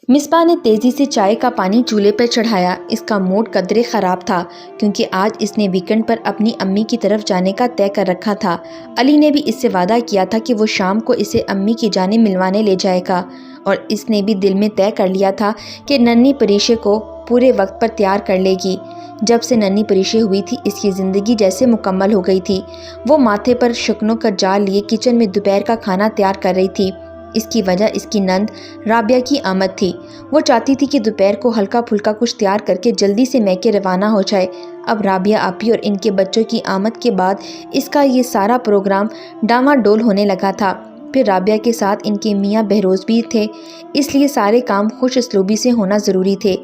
مصباح نے تیزی سے چائے کا پانی چولہے پر چڑھایا۔ اس کا موڈ قدرے خراب تھا کیونکہ آج اس نے ویکنڈ پر اپنی امی کی طرف جانے کا طے کر رکھا تھا۔ علی نے بھی اس سے وعدہ کیا تھا کہ وہ شام کو اسے امی کی جانب ملوانے لے جائے گا، اور اس نے بھی دل میں طے کر لیا تھا کہ ننھی پریشے کو پورے وقت پر تیار کر لے گی۔ جب سے ننھی پریشے ہوئی تھی اس کی زندگی جیسے مکمل ہو گئی تھی۔ وہ ماتھے پر شکنوں کا جال لیے کچن میں دوپہر کا کھانا تیار کر رہی تھی۔ اس کی وجہ اس کی نند رابعہ کی آمد تھی۔ وہ چاہتی تھی کہ دوپہر کو ہلکا پھلکا کچھ تیار کر کے جلدی سے میکے روانہ ہو جائے۔ اب رابعہ آپی اور ان کے بچوں کی آمد کے بعد اس کا یہ سارا پروگرام ڈاواں ڈول ہونے لگا تھا۔ پھر رابعہ کے ساتھ ان کے میاں بہروز بھی تھے، اس لیے سارے کام خوش اسلوبی سے ہونا ضروری تھے۔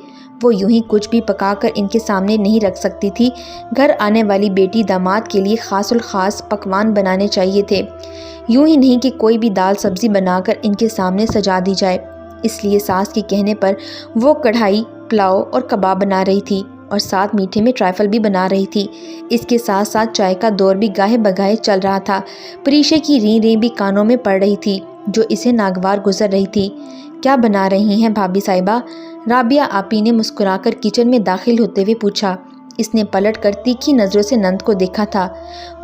وہ یوں ہی کچھ بھی پکا کر ان کے سامنے نہیں رکھ سکتی تھی۔ گھر آنے والی بیٹی داماد کے لیے خاص الخاص پکوان بنانے چاہیے تھے، یوں ہی نہیں کہ کوئی بھی دال سبزی بنا کر ان کے سامنے سجا دی جائے۔ اس لیے ساس کے کہنے پر وہ کڑھائی، پلاؤ اور کباب بنا رہی تھی اور ساتھ میٹھے میں ٹرائفل بھی بنا رہی تھی۔ اس کے ساتھ ساتھ چائے کا دور بھی گاہے بگاہے چل رہا تھا۔ پریشے کی ریں ریں بھی کانوں میں پڑ رہی تھی جو اسے ناگوار گزر رہی تھی۔ کیا بنا رہی ہیں بھابھی صاحبہ؟ رابعہ آپی نے مسکرا کر کچن میں داخل ہوتے ہوئے پوچھا۔ اس نے پلٹ کر تیکھی نظروں سے نند کو دیکھا تھا۔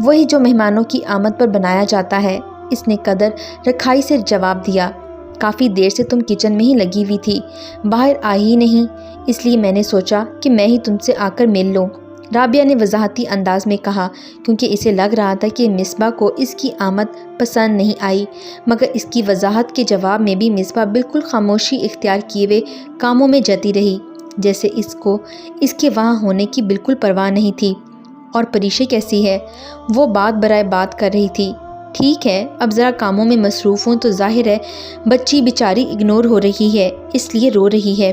وہی جو مہمانوں کی آمد پر بنایا جاتا ہے، اس نے قدر رکھائی سے جواب دیا۔ کافی دیر سے تم کچن میں ہی لگی ہوئی تھی، باہر آئی ہی نہیں، اس لیے میں نے سوچا کہ میں ہی تم سے آ کر مل لوں، رابعہ نے وضاحتی انداز میں کہا، کیونکہ اسے لگ رہا تھا کہ مصباح کو اس کی آمد پسند نہیں آئی، مگر اس کی وضاحت کے جواب میں بھی مصباح بالکل خاموشی اختیار کیے ہوئے کاموں میں جتی رہی، جیسے اس کو اس کے وہاں ہونے کی بالکل پرواہ نہیں تھی۔ اور پریشے کیسی ہے؟ وہ بات برائے بات کر رہی تھی۔ ٹھیک ہے، اب ذرا کاموں میں مصروف ہوں تو ظاہر ہے بچی بیچاری اگنور ہو رہی ہے، اس لیے رو رہی ہے۔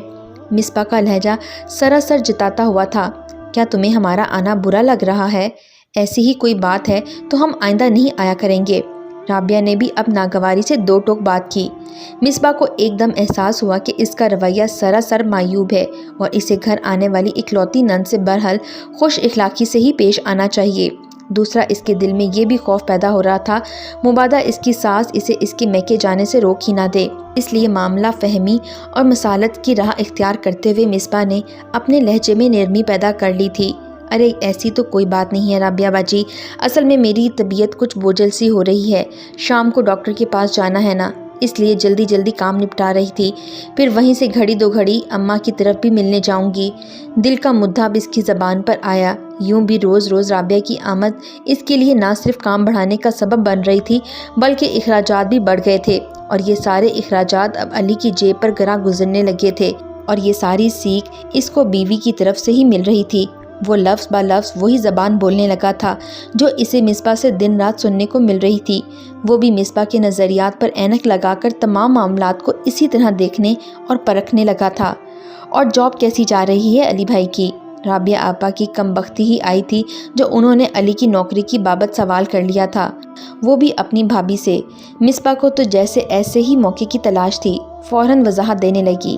مصباح کا لہجہ سراسر جتاتا ہوا تھا۔ کیا تمہیں ہمارا آنا برا لگ رہا ہے؟ ایسی ہی کوئی بات ہے تو ہم آئندہ نہیں آیا کریں گے۔ رابعہ نے بھی اب ناگواری سے دو ٹوک بات کی۔ مصباح کو ایک دم احساس ہوا کہ اس کا رویہ سراسر معیوب ہے اور اسے گھر آنے والی اکلوتی نند سے برحل خوش اخلاقی سے ہی پیش آنا چاہیے۔ دوسرا، اس کے دل میں یہ بھی خوف پیدا ہو رہا تھا مبادا اس کی ساس اسے اس کے میکے جانے سے روک ہی نہ دے۔ اس لیے معاملہ فہمی اور مصالحت کی راہ اختیار کرتے ہوئے مصباح نے اپنے لہجے میں نرمی پیدا کر لی تھی۔ ارے ایسی تو کوئی بات نہیں ہے رابعہ باجی، اصل میں میری طبیعت کچھ بوجھل سی ہو رہی ہے، شام کو ڈاکٹر کے پاس جانا ہے نا، اس لیے جلدی جلدی کام نپٹا رہی تھی، پھر وہیں سے گھڑی دو گھڑی اماں کی طرف بھی ملنے جاؤں گی۔ دل کا مدعا اب اس کی زبان پر آیا۔ یوں بھی روز روز رابعہ کی آمد اس کے لیے نہ صرف کام بڑھانے کا سبب بن رہی تھی بلکہ اخراجات بھی بڑھ گئے تھے، اور یہ سارے اخراجات اب علی کی جیب پر گراں گزرنے لگے تھے، اور یہ ساری سیکھ اس کو بیوی کی طرف سے ہی مل رہی تھی۔ وہ لفظ با لفظ وہی زبان بولنے لگا تھا جو اسے مصباح سے دن رات سننے کو مل رہی تھی۔ وہ بھی مصباح کے نظریات پر اینک لگا کر تمام معاملات کو اسی طرح دیکھنے اور پرکھنے لگا تھا۔ اور جاب کیسی جا رہی ہے علی بھائی کی؟ رابعہ آپا کی کم بختی ہی آئی تھی جو انہوں نے علی کی نوکری کی بابت سوال کر لیا تھا، وہ بھی اپنی بھابھی سے۔ مصباح کو تو جیسے ایسے ہی موقع کی تلاش تھی، فوراً وضاحت دینے لگی۔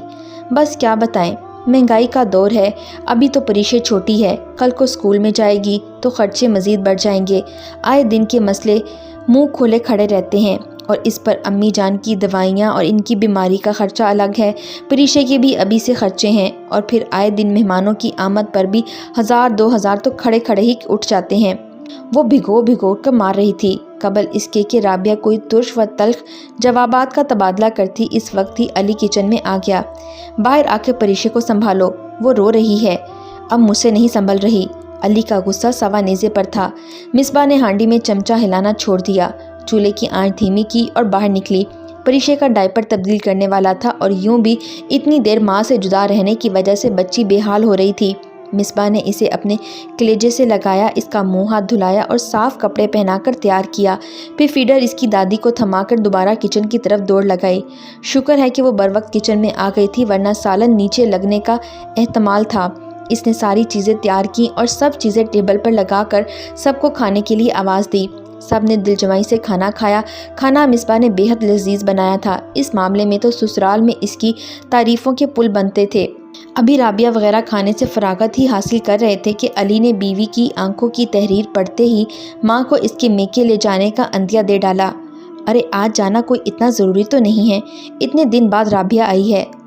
بس کیا بتائیں، مہنگائی کا دور ہے، ابھی تو پریشے چھوٹی ہے، کل کو اسکول میں جائے گی تو خرچے مزید بڑھ جائیں گے، آئے دن کے مسئلے منہ کھولے کھڑے رہتے ہیں، اور اس پر امی جان کی دوائیاں اور ان کی بیماری کا خرچہ الگ ہے، پریشے کے بھی ابھی سے خرچے ہیں، اور پھر آئے دن مہمانوں کی آمد پر بھی 1000-2000 تو کھڑے کھڑے ہی اٹھ جاتے ہیں۔ وہ بھگو بھگو کر مار رہی تھی، قبل اس کے کہ رابعہ کوئی ترش و تلخ جوابات کا تبادلہ کرتی اس وقت ہی علی کچن میں آ گیا۔ باہر آ کے پریشے کو سنبھالو، وہ رو رہی ہے، اب مجھ سے نہیں سنبھل رہی۔ علی کا غصہ سوا نیزے پر تھا۔ مصباح نے ہانڈی میں چمچہ ہلانا چھوڑ دیا، چولہے کی آنچ دھیمی کی اور باہر نکلی۔ پریشے کا ڈائپر تبدیل کرنے والا تھا، اور یوں بھی اتنی دیر ماں سے جدا رہنے کی وجہ سے بچی بے حال ہو رہی تھی۔ مصباح نے اسے اپنے کلیجے سے لگایا، اس کا منہ ہاتھ دھلایا اور صاف کپڑے پہنا کر تیار کیا، پھر فیڈر اس کی دادی کو تھما کر دوبارہ کچن کی طرف دوڑ لگائی۔ شکر ہے کہ وہ بروقت کچن میں آ گئی تھی، ورنہ سالن نیچے لگنے کا احتمال تھا۔ اس نے ساری چیزیں تیار کیں اور سب چیزیں ٹیبل پر لگا کر سب کو کھانے کے لیے آواز دی۔ سب نے دل جمعی سے کھانا کھایا۔ کھانا مصباح نے بے حد لذیذ بنایا تھا، اس معاملے میں تو سسرال میں اس کی تعریفوں کے پل بنتے تھے۔ ابھی رابعہ وغیرہ کھانے سے فراغت ہی حاصل کر رہے تھے کہ علی نے بیوی کی آنکھوں کی تحریر پڑھتے ہی ماں کو اس کے میکے لے جانے کا عندیہ دے ڈالا۔ ارے آج جانا کوئی اتنا ضروری تو نہیں ہے، اتنے دن بعد رابعہ آئی ہے